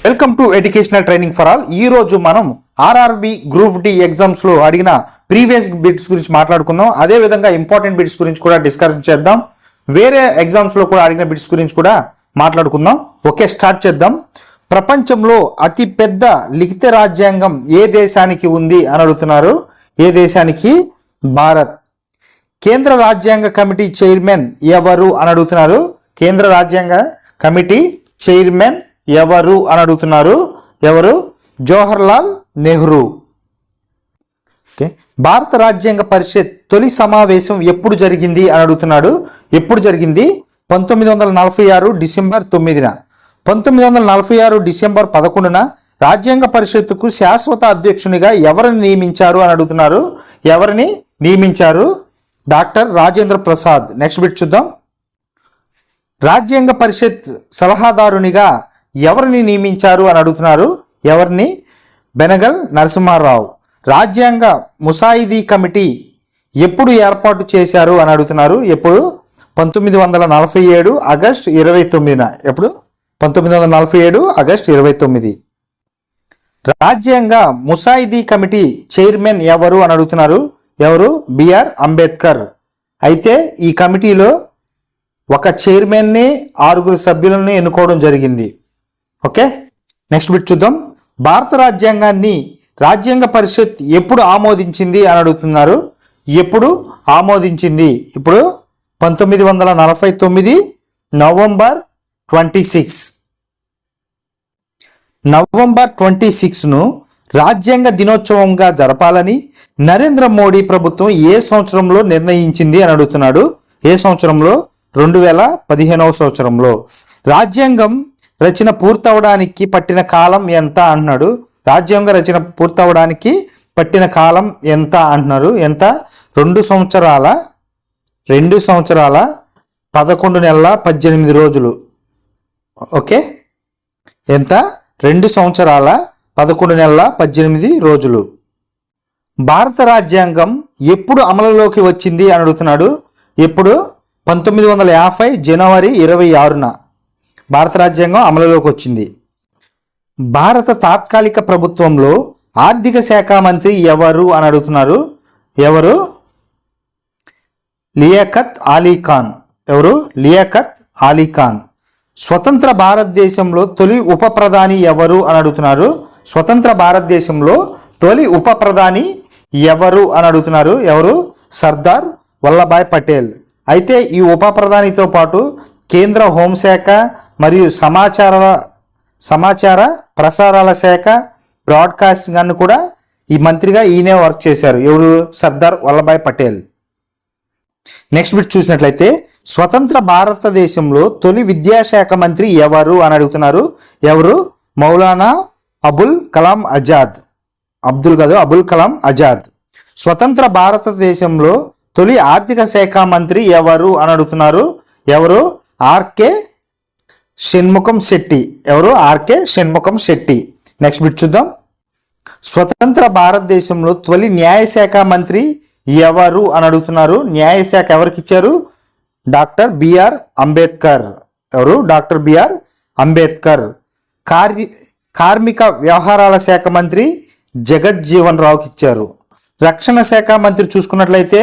Welcome to educational training for all. ఈ రోజు మనం ఆర్ఆర్బి గ్రూప్ డి ఎగ్జామ్స్ లో అడిగిన ప్రీవియస్ బిట్స్ గురించి మాట్లాడుకుందాం. అదే విధంగా ఇంపార్టెంట్ బిట్స్ గురించి కూడా డిస్కషన్ చేద్దాం. వేరే ఎగ్జామ్స్ లో కూడా అడిగిన బిట్స్ గురించి కూడా మాట్లాడుకుందాం. ఓకే, స్టార్ట్ చేద్దాం. ప్రపంచంలో అతి పెద్ద లిఖిత రాజ్యాంగం ఏ దేశానికి ఉంది అని అడుగుతున్నారు. ఏ దేశానికి? భారత్. కేంద్ర రాజ్యాంగ కమిటీ చైర్మన్ ఎవరు అని అడుగుతున్నారు. కేంద్ర రాజ్యాంగ కమిటీ చైర్మన్ ఎవరు అని అడుగుతున్నారు. ఎవరు? జవహర్లాల్ నెహ్రూ. ఓకే, భారత రాజ్యాంగ పరిషత్ తొలి సమావేశం ఎప్పుడు జరిగింది అని అడుగుతున్నాడు. ఎప్పుడు జరిగింది? 1946 డిసెంబర్ 9న. 1946 డిసెంబర్ 11న రాజ్యాంగ పరిషత్తుకు శాశ్వత అధ్యక్షునిగా ఎవరిని నియమించారు అని అడుగుతున్నారు. ఎవరిని నియమించారు? Doctor Rajendra Prasad. Next bit చూద్దాం. రాజ్యాంగ పరిషత్ సలహాదారునిగా ఎవరిని నియమించారు అని అడుగుతున్నారు. ఎవరిని? బెనగల్ నరసింహారావు. రాజ్యాంగ ముసాయిదీ కమిటీ ఎప్పుడు ఏర్పాటు చేశారు అని అడుగుతున్నారు. ఎప్పుడు? 1947 ఆగస్టు 29న. ఎప్పుడు? 1947 ఆగస్టు 29. రాజ్యాంగ ముసాయిదీ కమిటీ చైర్మన్ ఎవరు అని అడుగుతున్నారు. ఎవరు? బిఆర్ అంబేద్కర్. అయితే ఈ కమిటీలో ఒక చైర్మన్ని 6 సభ్యులను ఎన్నుకోవడం జరిగింది. ఓకే, నెక్స్ట్ బిట్ చూద్దాం. భారత రాజ్యాంగాన్ని రాజ్యాంగ పరిషత్ ఎప్పుడు ఆమోదించింది అని అడుగుతున్నారు. ఎప్పుడు ఆమోదించింది? ఇప్పుడు 1949 నవంబర్ 26. నవంబర్ 26ను రాజ్యాంగ దినోత్సవంగా జరపాలని నరేంద్ర మోడీ ప్రభుత్వం ఏ సంవత్సరంలో నిర్ణయించింది అని అడుగుతున్నాడు. ఏ సంవత్సరంలో? 2015వ సంవత్సరంలో. రాజ్యాంగం రచన పూర్తవడానికి పట్టిన కాలం ఎంత అంటున్నాడు. రాజ్యాంగ రచన పూర్తవడానికి పట్టిన కాలం ఎంత అంటున్నారు. ఎంత? 2 సంవత్సరాల 11 నెలల 18 రోజులు. ఓకే, ఎంత? 2 సంవత్సరాల 11 నెలల 18 రోజులు. భారత రాజ్యాంగం ఎప్పుడు అమలులోకి వచ్చింది అని అడుగుతున్నాడు. ఎప్పుడు? 1950 జనవరి 26న భారత రాజ్యాంగం అమలులోకి వచ్చింది. భారత తాత్కాలిక ప్రభుత్వంలో ఆర్థిక శాఖ మంత్రి ఎవరు అని అడుగుతున్నారు. ఎవరు? లియాఖత్ అలీ ఖాన్. ఎవరు? లియాఖత్ అలీ ఖాన్. స్వతంత్ర భారతదేశంలో తొలి ఉప ప్రధాని ఎవరు అని అడుగుతున్నారు. స్వతంత్ర భారతదేశంలో తొలి ఉప ప్రధాని ఎవరు అని అడుగుతున్నారు. ఎవరు? సర్దార్ వల్లభాయ్ పటేల్. అయితే ఈ ఉప ప్రధానితో పాటు కేంద్ర హోంశాఖ మరియు సమాచార ప్రసారాల శాఖ, బ్రాడ్కాస్టింగ్ అನ್ನು కూడా ఈ మంత్రిగా ఈయనే వర్క్ చేశారు. ఎవరు? సర్దార్ వల్లభాయ్ పటేల్. నెక్స్ట్ బిట్ చూసినట్లయితే స్వతంత్ర భారతదేశంలో తొలి విద్యాశాఖ మంత్రి ఎవరు అని అడుగుతున్నారు. ఎవరు? మౌలానా అబుల్ కలాం ఆజాద్. అబుల్ కలాం ఆజాద్. స్వతంత్ర భారతదేశంలో తొలి ఆర్థిక శాఖ మంత్రి ఎవరు అని అడుగుతున్నారు. ఎవరు? ఆర్కే షణ్ముఖం శెట్టి. ఎవరు? RK Shanmukham Chetty. Next bit చూద్దాం. స్వతంత్ర భారతదేశంలో తొలి న్యాయశాఖ మంత్రి ఎవరు అని అడుగుతున్నారు. న్యాయశాఖ ఎవరికి ఇచ్చారు? Doctor B R Ambedkar. ఎవరు? Doctor B R Ambedkar. కార్మిక వ్యవహారాల శాఖ మంత్రి జగజ్జీవన్ రావుకి ఇచ్చారు. రక్షణ శాఖ మంత్రి చూసుకున్నట్లయితే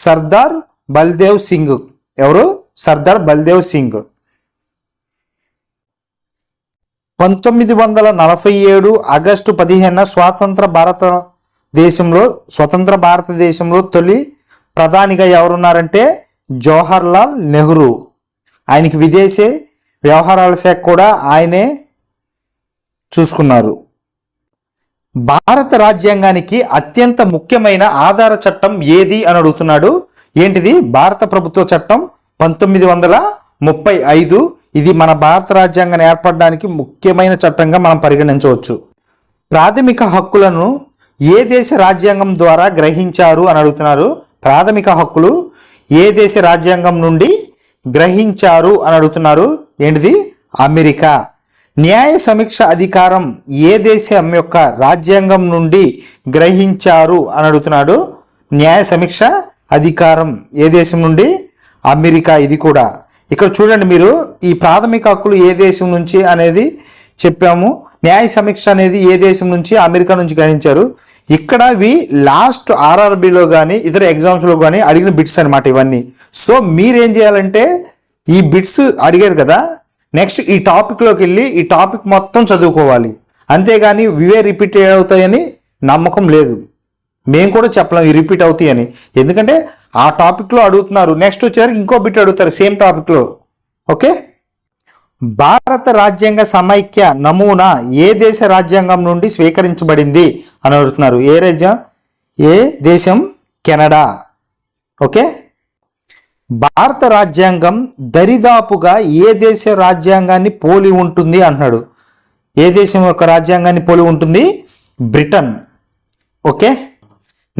సర్దార్ బల్దేవ్ సింగ్. ఎవరు? సర్దార్ బల్దేవ్ సింగ్. 1947 ఆగస్టు 15న స్వతంత్ర భారతదేశంలో తొలి ప్రధానిగా ఎవరున్నారంటే జవహర్లాల్ నెహ్రూ. ఆయనకి విదేశీ వ్యవహారాల శాఖ కూడా ఆయనే చూసుకున్నారు. భారత రాజ్యాంగానికి అత్యంత ముఖ్యమైన ఆధార చట్టం ఏది అని అడుగుతున్నాడు. ఏంటిది? భారత ప్రభుత్వ చట్టం 1935. ఇది మన భారత రాజ్యాంగాన్ని ఏర్పడడానికి ముఖ్యమైన చట్టంగా మనం పరిగణించవచ్చు. ప్రాథమిక హక్కులను ఏ దేశ రాజ్యాంగం ద్వారా గ్రహించారు అని అడుగుతున్నారు. ప్రాథమిక హక్కులు ఏ దేశ రాజ్యాంగం నుండి గ్రహించారు అని అడుగుతున్నారు. ఏంటిది? అమెరికా. న్యాయ సమీక్ష అధికారం ఏ దేశం యొక్క రాజ్యాంగం నుండి గ్రహించారు అని అడుగుతున్నాడు. న్యాయ సమీక్ష అధికారం ఏ దేశం నుండి? అమెరికా. ఇది కూడా ఇక్కడ చూడండి మీరు, ఈ ప్రాథమిక హక్కులు ఏ దేశం నుంచి అనేది చెప్పాము. న్యాయ సమీక్ష అనేది ఏ దేశం నుంచి? అమెరికా నుంచి గ్రహించారు. ఇక్కడ ఇవి లాస్ట్ ఆర్ఆర్బిలో కానీ ఇతర ఎగ్జామ్స్లో కానీ అడిగిన బిట్స్ అనమాట ఇవన్నీ. సో మీరేం చేయాలంటే ఈ బిట్స్ అడిగారు కదా, నెక్స్ట్ ఈ టాపిక్లోకి వెళ్ళి ఈ టాపిక్ మొత్తం చదువుకోవాలి. అంతేగాని ఇవే రిపీట్ అవుతాయని నమ్మకం లేదు. మేము కూడా చెప్పలేం ఈ రిపీట్ అవుతాయని, ఎందుకంటే ఆ టాపిక్లో అడుగుతున్నారు. నెక్స్ట్ వచ్చేసరికి ఇంకో బిట్ అడుగుతారు సేమ్ టాపిక్లో. ఓకే, భారత రాజ్యాంగ సమైక్య నమూనా ఏ దేశ రాజ్యాంగం నుండి స్వీకరించబడింది అని అడుగుతున్నారు. ఏ దేశం? కెనడా. ఓకే, భారత రాజ్యాంగం దరిదాపుగా ఏ దేశ రాజ్యాంగాన్ని పోలి ఉంటుంది అంటున్నాడు. ఏ దేశం యొక్క రాజ్యాంగాన్ని పోలి ఉంటుంది? బ్రిటన్. ఓకే,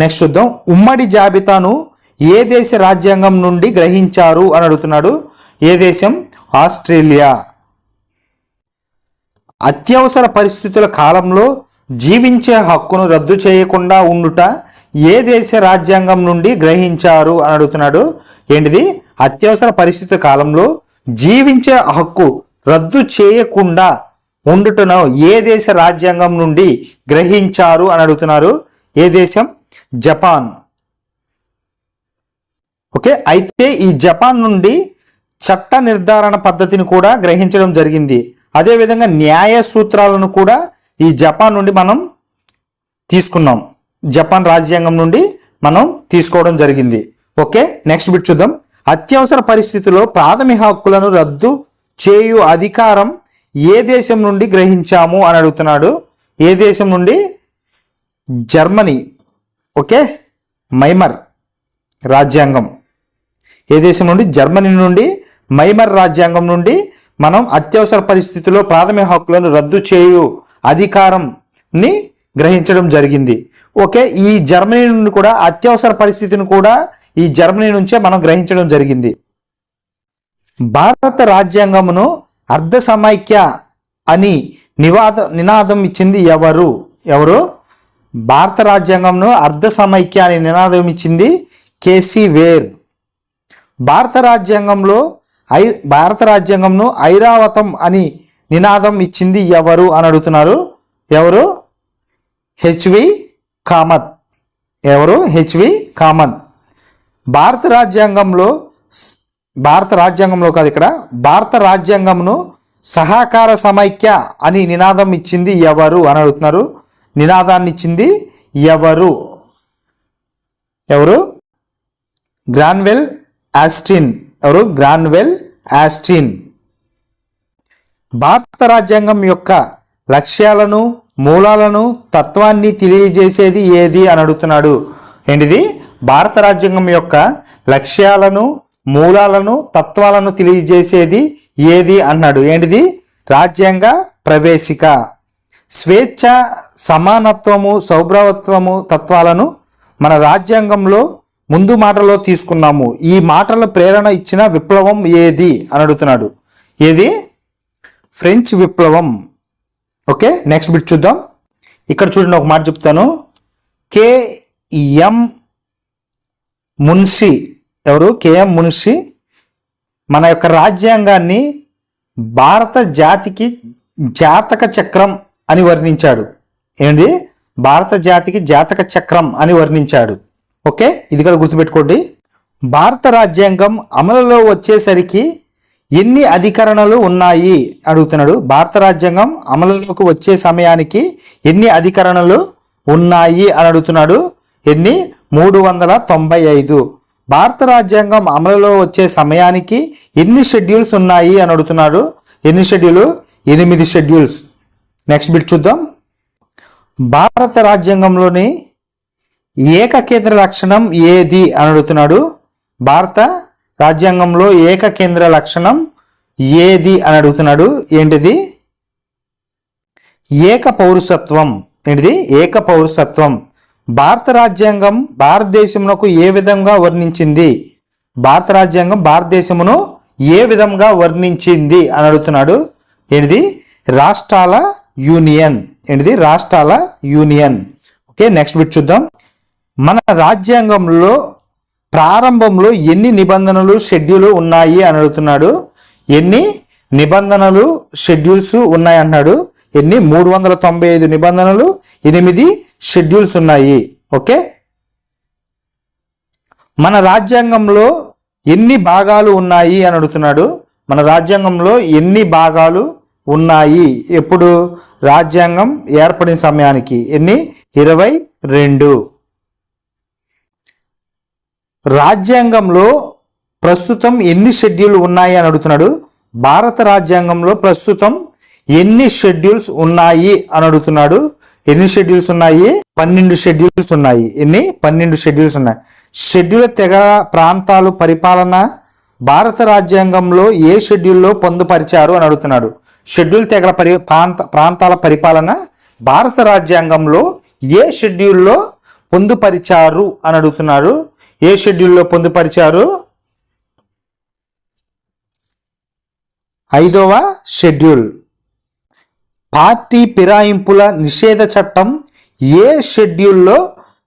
నెక్స్ట్ చూద్దాం. ఉమ్మడి జాబితాను ఏ దేశ రాజ్యాంగం నుండి గ్రహించారు అని అడుగుతున్నాడు. ఏ దేశం? ఆస్ట్రేలియా. అత్యవసర పరిస్థితుల కాలంలో జీవించే హక్కును రద్దు చేయకుండా ఉండుట ఏ దేశ రాజ్యాంగం నుండి గ్రహించారు అని అడుగుతున్నాడు. ఏంటిది? అత్యవసర పరిస్థితుల కాలంలో జీవించే హక్కు రద్దు చేయకుండా ఉండుటను ఏ దేశ రాజ్యాంగం నుండి గ్రహించారు అని అడుగుతున్నారు. ఏ దేశం? జపాన్. ఓకే, అయితే ఈ జపాన్ నుండి చట్ట నిర్ధారణ పద్ధతిని కూడా గ్రహించడం జరిగింది. అదేవిధంగా న్యాయ సూత్రాలను కూడా ఈ జపాన్ నుండి మనం తీసుకున్నాం. జపాన్ రాజ్యాంగం నుండి మనం తీసుకోవడం జరిగింది. ఓకే, నెక్స్ట్ బిట్ చూద్దాం. అత్యవసర పరిస్థితుల్లో ప్రాథమిక హక్కులను రద్దు చేయు అధికారం ఏ దేశం నుండి గ్రహించాము అని అడుగుతున్నాడు. ఏ దేశం నుండి? జర్మనీ. ఓకే, మైమర్ రాజ్యాంగం. ఏ దేశం నుండి? జర్మనీ నుండి మైమర్ రాజ్యాంగం నుండి మనం అత్యవసర పరిస్థితుల్లో ప్రాథమిక హక్కులను రద్దు చేయు అధికారంని గ్రహించడం జరిగింది. ఓకే, ఈ జర్మనీ నుండి కూడా అత్యవసర పరిస్థితిని కూడా ఈ జర్మనీ నుంచే మనం గ్రహించడం జరిగింది. భారత రాజ్యాంగమును అర్ధ సమైక్య అని నినాదం ఇచ్చింది ఎవరు? భారత రాజ్యాంగంను అర్ధ సమైక్య అని నినాదం ఇచ్చింది కేసీ వేర్. భారత రాజ్యాంగంను ఐరావతం అని నినాదం ఇచ్చింది ఎవరు అని అడుగుతున్నారు. హెచ్వి కామత్. హెచ్వి కామత్. భారత రాజ్యాంగంలో కాదు, ఇక్కడ భారత రాజ్యాంగంను సహకార సమైక్య అని నినాదం ఇచ్చింది ఎవరు అని అడుగుతున్నారు. నినాదాన్ని ఇచ్చింది ఎవరు? Granville Austin. Granville Austin. భారత రాజ్యాంగం యొక్క లక్ష్యాలను, మూలాలను, తత్వాన్ని తెలియజేసేది ఏది అని అడుగుతున్నాడు. ఏంటిది? భారత రాజ్యాంగం యొక్క లక్ష్యాలను, మూలాలను, తత్వాలను తెలియజేసేది ఏది అన్నాడు. ఏంటిది? రాజ్యాంగ ప్రవేశిక. స్వేచ్ఛ, సమానత్వము, సౌభ్రవత్వము తత్వాలను మన రాజ్యాంగంలో ముందు మాటలో తీసుకున్నాము. ఈ మాటల ప్రేరణ ఇచ్చిన విప్లవం ఏది అని అడుగుతున్నాడు. ఏది? ఫ్రెంచ్ విప్లవం. ఓకే, నెక్స్ట్ బిట్ చూద్దాం. ఇక్కడ చూడండి, ఒక మాట చెప్తాను. కేఎం మున్షి. కేఎం మున్షి మన యొక్క రాజ్యాంగాన్ని భారత జాతికి జాతక చక్రం అని వర్ణించాడు. ఏంటి? భారత జాతికి జాతక చక్రం అని వర్ణించాడు. ఓకే, ఇది కూడా గుర్తుపెట్టుకోండి. భారత రాజ్యాంగం అమలులో వచ్చేసరికి ఎన్ని అధికరణలు ఉన్నాయి అడుగుతున్నాడు. భారత రాజ్యాంగం అమలులోకి వచ్చే సమయానికి ఎన్ని అధికరణలు ఉన్నాయి అని అడుగుతున్నాడు. ఎన్ని? 395. భారత రాజ్యాంగం అమలులో వచ్చే సమయానికి ఎన్ని షెడ్యూల్స్ ఉన్నాయి అని అడుగుతున్నాడు. ఎన్ని షెడ్యూల్? 8 షెడ్యూల్స్. నెక్స్ట్ బిట్ చూద్దాం. భారత రాజ్యాంగంలోని ఏకకేంద్ర లక్షణం ఏది అని అడుగుతున్నాడు. భారత రాజ్యాంగంలో ఏకకేంద్ర లక్షణం ఏది అని అడుగుతున్నాడు. ఏంటిది? ఏక పౌరసత్వం. ఏంటిది? ఏక పౌరసత్వం. భారత రాజ్యాంగం భారతదేశమునకు ఏ విధంగా వర్ణించింది? భారత రాజ్యాంగం భారతదేశమును ఏ విధంగా వర్ణించింది అని అడుగుతున్నాడు. ఏంటిది? రాష్ట్రాల యూనియన్. ఏంటిది? రాష్ట్రాల యూనియన్. ఓకే, నెక్స్ట్ బిట్ చూద్దాం. మన రాజ్యాంగంలో ప్రారంభంలో ఎన్ని నిబంధనలు, షెడ్యూలు ఉన్నాయి అని అడుగుతున్నాడు. ఎన్ని నిబంధనలు షెడ్యూల్స్ ఉన్నాయి అన్నాడు. ఎన్ని? 395 నిబంధనలు, 8 షెడ్యూల్స్ ఉన్నాయి. ఓకే, మన రాజ్యాంగంలో ఎన్ని భాగాలు ఉన్నాయి అని అడుగుతున్నాడు. మన రాజ్యాంగంలో ఎన్ని భాగాలు ఉన్నాయి? ఎప్పుడు? రాజ్యాంగం ఏర్పడిన సమయానికి. ఎన్ని? 22. రాజ్యాంగంలో ప్రస్తుతం ఎన్ని షెడ్యూల్ ఉన్నాయి అని అడుగుతున్నాడు. భారత రాజ్యాంగంలో ప్రస్తుతం ఎన్ని షెడ్యూల్స్ ఉన్నాయి అని అడుగుతున్నాడు. ఎన్ని షెడ్యూల్స్ ఉన్నాయి? 12 షెడ్యూల్స్ ఉన్నాయి. ఎన్ని? 12 షెడ్యూల్స్ ఉన్నాయి. షెడ్యూల్ తెగ ప్రాంతాలు పరిపాలన భారత రాజ్యాంగంలో ఏ షెడ్యూల్లో పొందుపరిచారు అని అడుగుతున్నాడు. షెడ్యూల్ తెగల ప్రాంతాల పరిపాలన భారత రాజ్యాంగంలో ఏ షెడ్యూల్లో పొందుపరిచారు అని అడుగుతున్నాడు. ఏ షెడ్యూల్లో పొందుపరిచారు? 5వ షెడ్యూల్. పార్టీ ఫిరాయింపుల నిషేధ చట్టం ఏ షెడ్యూల్లో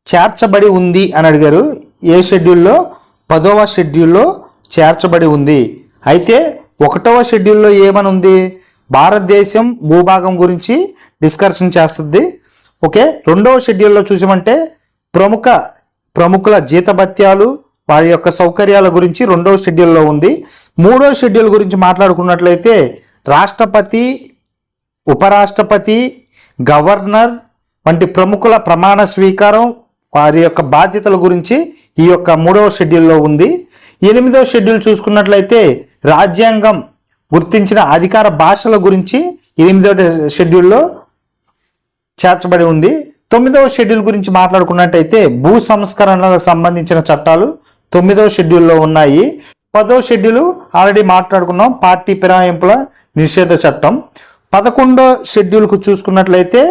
చేర్చబడి ఉంది అని అడిగారు. ఏ షెడ్యూల్లో? 10వ షెడ్యూల్లో చేర్చబడి ఉంది. అయితే 1వ షెడ్యూల్లో ఏమని ఉంది? భారతదేశం భూభాగం గురించి డిస్కషన్ చేస్తుంది. ఓకే, 2వ షెడ్యూల్లో చూసామంటే ప్రముఖుల జీతభత్యాలు, వారి యొక్క సౌకర్యాల గురించి 2వ షెడ్యూల్లో ఉంది. 3వ షెడ్యూల్ గురించి మాట్లాడుకున్నట్లయితే రాష్ట్రపతి, ఉపరాష్ట్రపతి, గవర్నర్ వంటి ప్రముఖుల ప్రమాణ స్వీకారం, వారి యొక్క బాధ్యతల గురించి ఈ యొక్క 3వ షెడ్యూల్లో ఉంది. 8వ షెడ్యూల్ చూసుకున్నట్లయితే రాజ్యాంగం గుర్తించిన అధికార భాషల గురించి 8వ షెడ్యూల్లో చేర్చబడి ఉంది. 9వ షెడ్యూల్ గురించి మాట్లాడుకున్నట్టయితే భూ సంస్కరణలకు సంబంధించిన చట్టాలు 9వ షెడ్యూల్లో ఉన్నాయి. 10వ షెడ్యూల్ ఆల్రెడీ మాట్లాడుకున్నాం, పార్టీ ఫిరాయింపుల నిషేధ చట్టం. 11వ షెడ్యూల్కు చూసుకున్నట్లయితే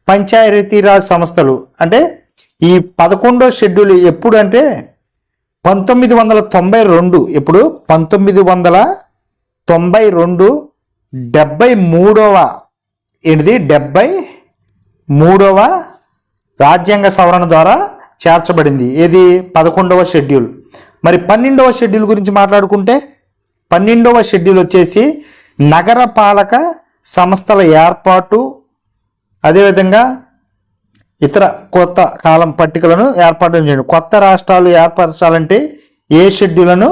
పంచాయతీరాజ్ సంస్థలు. అంటే ఈ 11వ షెడ్యూల్ ఎప్పుడు అంటే 1992. ఎప్పుడు? 1992 73వ రాజ్యాంగ సవరణ ద్వారా చేర్చబడింది. ఏది? 11వ షెడ్యూల్. మరి 12వ షెడ్యూల్ గురించి మాట్లాడుకుంటే 12వ షెడ్యూల్ వచ్చేసి నగర పాలక సంస్థల ఏర్పాటు, అదేవిధంగా ఇతర కొత్త కాలం పట్టికలను ఏర్పాటు చేయండి. కొత్త రాష్ట్రాలు ఏర్పరచాలంటే ఏ షెడ్యూల్ను?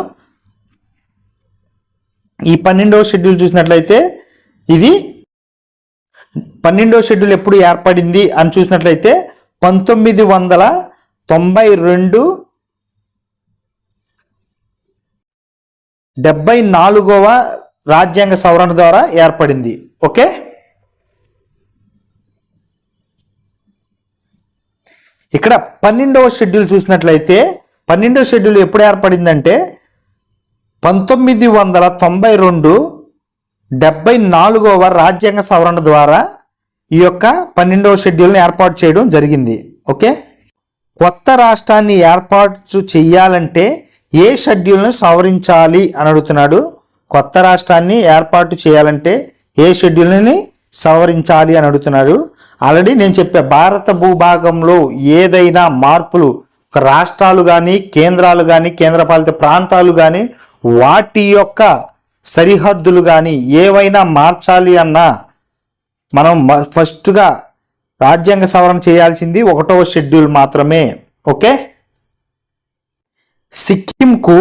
ఈ 12వ షెడ్యూల్ చూసినట్లయితే ఇది 12వ షెడ్యూల్ ఎప్పుడు ఏర్పడింది అని చూసినట్లయితే 1992 74వ రాజ్యాంగ సవరణ ద్వారా ఏర్పడింది. ఓకే, ఇక్కడ 12వ షెడ్యూల్ చూసినట్లయితే 12వ షెడ్యూల్ ఎప్పుడు ఏర్పడిందంటే 1992 74వ రాజ్యాంగ సవరణ ద్వారా ఈ యొక్క 12వ షెడ్యూల్ని ఏర్పాటు చేయడం జరిగింది. ఓకే, కొత్త రాష్ట్రాన్ని ఏర్పాటు చేయాలంటే ఏ షెడ్యూల్ను సవరించాలి అని అడుగుతున్నాడు. కొత్త రాష్ట్రాన్ని ఏర్పాటు చేయాలంటే ఏ షెడ్యూల్ని సవరించాలి అని అడుగుతున్నాడు. ఆల్రెడీ నేను చెప్పా, భారత భూభాగంలో ఏదైనా మార్పులు, రాష్ట్రాలు కానీ కేంద్రాలు కానీ కేంద్రపాలిత ప్రాంతాలు కానీ వాటి యొక్క సరిహద్దులు కానీ ఏవైనా మార్చాలి అన్నా మనం ఫస్ట్గా రాజ్యాంగ సవరణ చేయాల్సింది 1వ షెడ్యూల్ మాత్రమే. ఓకే, సిక్కింకు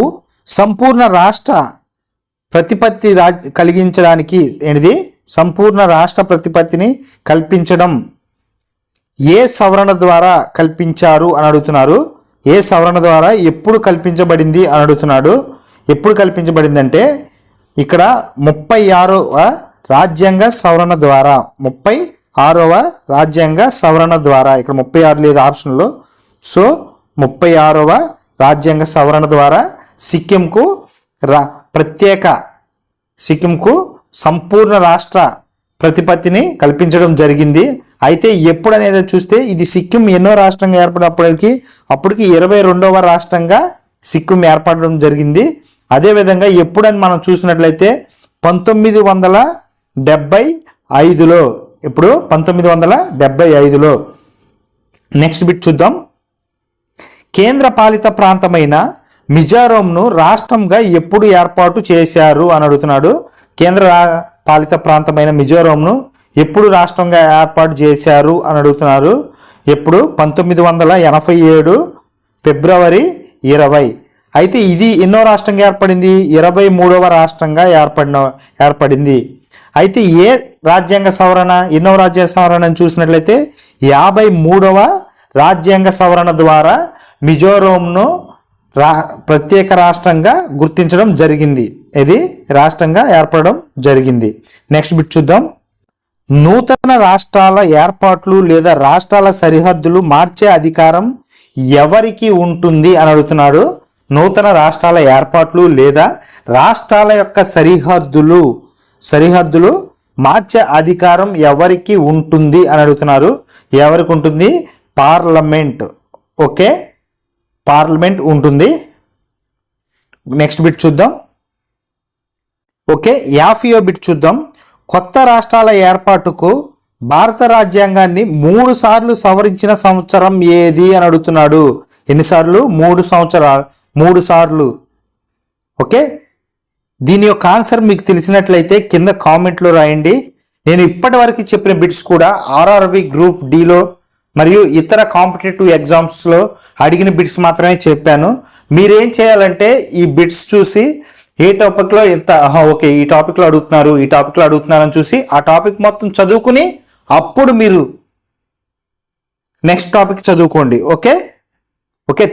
సంపూర్ణ రాష్ట్ర ప్రతిపత్తి కలిగించడానికి ఏంటిది? సంపూర్ణ రాష్ట్ర ప్రతిపత్తిని కల్పించడం ఏ సవరణ ద్వారా కల్పించారు అని అడుగుతున్నారు. ఏ సవరణ ద్వారా ఎప్పుడు కల్పించబడింది అని అడుగుతున్నాడు. ఎప్పుడు కల్పించబడిందంటే ఇక్కడ 36వ రాజ్యాంగ సవరణ ద్వారా, 36వ రాజ్యాంగ సవరణ ద్వారా, ఇక్కడ 36 లేదు ఆప్షన్లో. సో 36వ రాజ్యాంగ సవరణ ద్వారా సిక్కింకు సంపూర్ణ రాష్ట్ర ప్రతిపత్తిని కల్పించడం జరిగింది. అయితే ఎప్పుడు అనేది చూస్తే ఇది సిక్కిం ఎన్నో రాష్ట్రంగా ఏర్పడినప్పటికీ అప్పటికి 22వ రాష్ట్రంగా సిక్కిం ఏర్పడడం జరిగింది. అదేవిధంగా ఎప్పుడని మనం చూసినట్లయితే 1975లో. ఇప్పుడు 1975లో. నెక్స్ట్ బిట్ చూద్దాం. కేంద్ర పాలిత ప్రాంతమైన మిజోరంను రాష్ట్రంగా ఎప్పుడు ఏర్పాటు చేశారు అని అడుగుతున్నాడు. పాలిత ప్రాంతమైన మిజోరాంను ఎప్పుడు రాష్ట్రంగా ఏర్పాటు చేశారు అని అడుగుతున్నారు. ఎప్పుడు? 1987 ఫిబ్రవరి 20. అయితే ఇది ఎన్నో రాష్ట్రంగా ఏర్పడింది? 23వ రాష్ట్రంగా ఏర్పడింది. అయితే ఏ రాజ్యాంగ సవరణ, ఎన్నో రాజ్యాంగ సవరణ అని చూసినట్లయితే 53వ రాజ్యాంగ సవరణ ద్వారా మిజోరాంను ప్రత్యేక రాష్ట్రంగా గుర్తించడం జరిగింది. ఇది రాష్ట్రంగా ఏర్పడడం జరిగింది. నెక్స్ట్ బిట్ చూద్దాం. నూతన రాష్ట్రాల ఏర్పాట్లు లేదా రాష్ట్రాల సరిహద్దులు మార్చే అధికారం ఎవరికి ఉంటుంది అని అడుగుతున్నాడు. నూతన రాష్ట్రాల ఏర్పాట్లు లేదా రాష్ట్రాల యొక్క సరిహద్దులు మార్చే అధికారం ఎవరికి ఉంటుంది అని అడుగుతున్నారు. ఎవరికి ఉంటుంది? పార్లమెంట్. ఓకే, పార్లమెంట్ ఉంటుంది. నెక్స్ట్ బిట్ చూద్దాం. ఓకే, 50వ బిట్ చూద్దాం. కొత్త రాష్ట్రాల ఏర్పాటుకు భారత రాజ్యాంగాన్ని 3 సార్లు సవరించిన సంవత్సరం ఏది అని అడుగుతున్నాడు. ఎన్నిసార్లు? 3 సార్లు. ఓకే, దీని యొక్క ఆన్సర్ మీకు తెలిసినట్లయితే కింద కామెంట్లో రాయండి. నేను ఇప్పటి వరకు చెప్పిన బిట్స్ కూడా ఆర్ఆర్బి గ్రూప్ డిలో మరియు ఇతర కాంపిటేటివ్ ఎగ్జామ్స్లో అడిగిన బిట్స్ మాత్రమే చెప్పాను. మీరేం చేయాలంటే ఈ బిట్స్ చూసి ఏ టాపిక్లో ఓకే ఈ టాపిక్లో అడుగుతున్నారు అని చూసి ఆ టాపిక్ మొత్తం చదువుకుని అప్పుడు మీరు నెక్స్ట్ టాపిక్ చదువుకోండి. Okay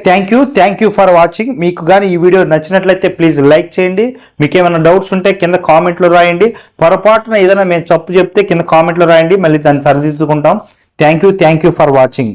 thank you for watching. మీకు కానీ ఈ వీడియో నచ్చినట్లయితే ప్లీజ్ లైక్ చేయండి. మీకు ఏమైనా డౌట్స్ ఉంటే కింద కామెంట్లో రాయండి. పొరపాటున ఏదైనా మేము తప్పు చెప్తే కింద కామెంట్లో రాయండి, మళ్ళీ దాన్ని సరిదిద్దుకుంటాం. Thank you for watching.